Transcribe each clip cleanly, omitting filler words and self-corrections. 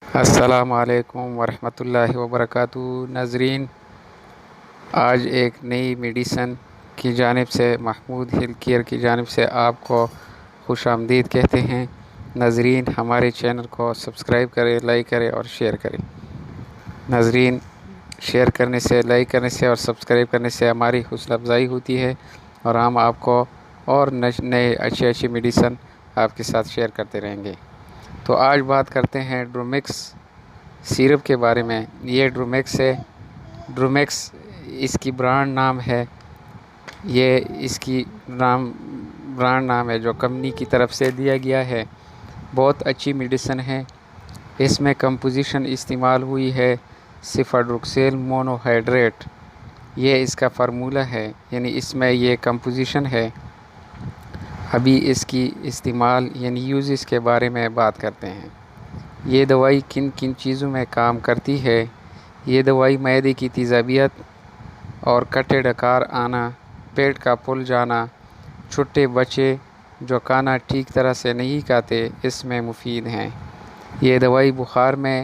السلام علیکم ورحمۃ اللہ وبرکاتہ ناظرین، آج ایک نئی میڈیسن کی جانب سے محمود ہیلتھ کیئر کی جانب سے آپ کو خوش آمدید کہتے ہیں۔ ناظرین، ہمارے چینل کو سبسکرائب کریں، لائک کریں اور شیئر کریں۔ ناظرین، شیئر کرنے سے، لائک کرنے سے اور سبسکرائب کرنے سے ہماری حوصلہ افزائی ہوتی ہے اور ہم آپ کو اور نئے اچھی میڈیسن آپ کے ساتھ شیئر کرتے رہیں گے۔ تو آج بات کرتے ہیں ڈرومیکس سیرپ کے بارے میں۔ یہ ڈرومیکس ہے، ڈرومیکس اس کی برانڈ نام ہے، یہ اس کی برانڈ نام ہے جو کمپنی کی طرف سے دیا گیا ہے۔ بہت اچھی میڈیسن ہے۔ اس میں کمپوزیشن استعمال ہوئی ہے سیفاڈروکسیل مونوہائیڈریٹ، یہ اس کا فارمولہ ہے، یعنی اس میں یہ کمپوزیشن ہے۔ ابھی اس کی استعمال یعنی یوزز کے بارے میں بات کرتے ہیں۔ یہ دوائی کن کن چیزوں میں کام کرتی ہے۔ یہ دوائی معدے کی تیزابیت اور کٹے ڈکار آنا، پیٹ کا پھول جانا، چھوٹے بچے جو کھانا ٹھیک طرح سے نہیں کھاتے، اس میں مفید ہیں۔ یہ دوائی بخار میں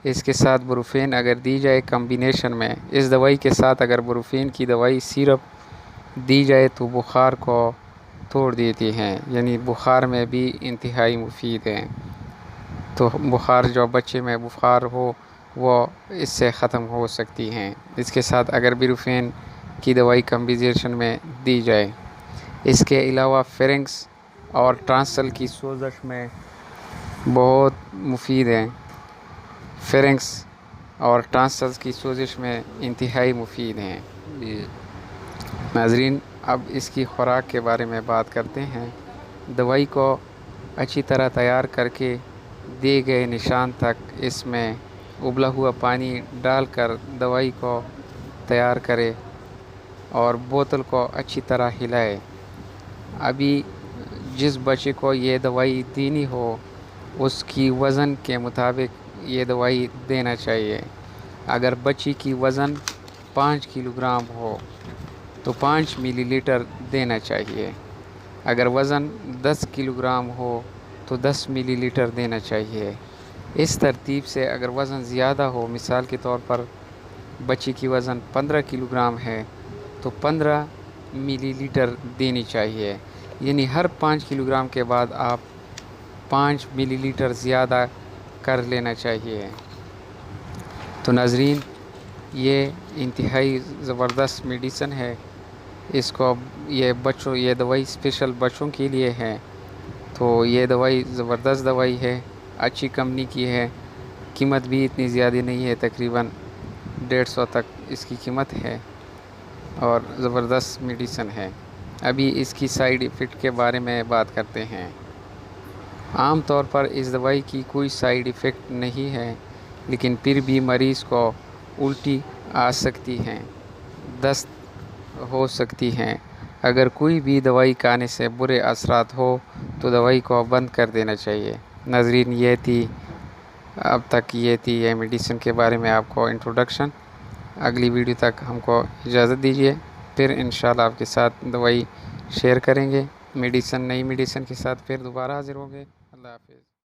اس کے ساتھ بروفین اگر دی جائے کمبینیشن میں، اس دوائی کے ساتھ اگر بروفین کی دوائی سیرپ دی جائے تو بخار کو توڑ دیتی ہیں، یعنی بخار میں بھی انتہائی مفید ہیں۔ تو بخار جو بچے میں بخار ہو وہ اس سے ختم ہو سکتی ہیں، اس کے ساتھ اگر بروفین کی دوائی کمبینیشن میں دی جائے۔ اس کے علاوہ فیرنکس اور ٹرانسل کی سوزش میں بہت مفید ہیں۔ فیرنکس اور ٹرانسل کی سوزش میں انتہائی مفید ہیں۔ ناظرین، اب اس کی خوراک کے بارے میں بات کرتے ہیں۔ دوائی کو اچھی طرح تیار کر کے دیے گئے نشان تک اس میں ابلا ہوا پانی ڈال کر دوائی کو تیار کرے اور بوتل کو اچھی طرح ہلائے۔ ابھی جس بچے کو یہ دوائی دینی ہو اس کی وزن کے مطابق یہ دوائی دینا چاہیے۔ اگر بچی کی وزن 5 کلو گرام ہو تو 5 ملی لیٹر دینا چاہیے۔ اگر وزن 10 کلو گرام ہو تو 10 ملی لیٹر دینا چاہیے۔ اس ترتیب سے اگر وزن زیادہ ہو، مثال کے طور پر بچی کی وزن 15 کلو گرام ہے تو 15 ملی لیٹر دینی چاہیے، یعنی ہر 5 کلو گرام کے بعد آپ 5 ملی لیٹر زیادہ کر لینا چاہیے۔ تو ناظرین، یہ انتہائی زبردست میڈیسن ہے۔ اس کو یہ دوائی اسپیشل بچوں کے لیے ہے۔ تو یہ دوائی زبردست دوائی ہے، اچھی کمپنی کی ہے۔ قیمت بھی اتنی زیادہ نہیں ہے، تقریباً 150 تک اس کی قیمت ہے اور زبردست میڈیسن ہے۔ ابھی اس کی سائیڈ ایفیکٹ کے بارے میں بات کرتے ہیں۔ عام طور پر اس دوائی کی کوئی سائیڈ ایفیکٹ نہیں ہے، لیکن پھر بھی مریض کو الٹی آ سکتی ہیں، دست ہو سکتی ہیں۔ اگر کوئی بھی دوائی کھانے سے برے اثرات ہو تو دوائی کو بند کر دینا چاہیے۔ ناظرین، اب تک یہ تھی میڈیسن کے بارے میں آپ کو انٹروڈکشن۔ اگلی ویڈیو تک ہم کو اجازت دیجیے، پھر انشاءاللہ آپ کے ساتھ دوائی شیئر کریں گے، نئی میڈیسن کے ساتھ پھر دوبارہ حاضر ہوں گے۔ اللہ حافظ۔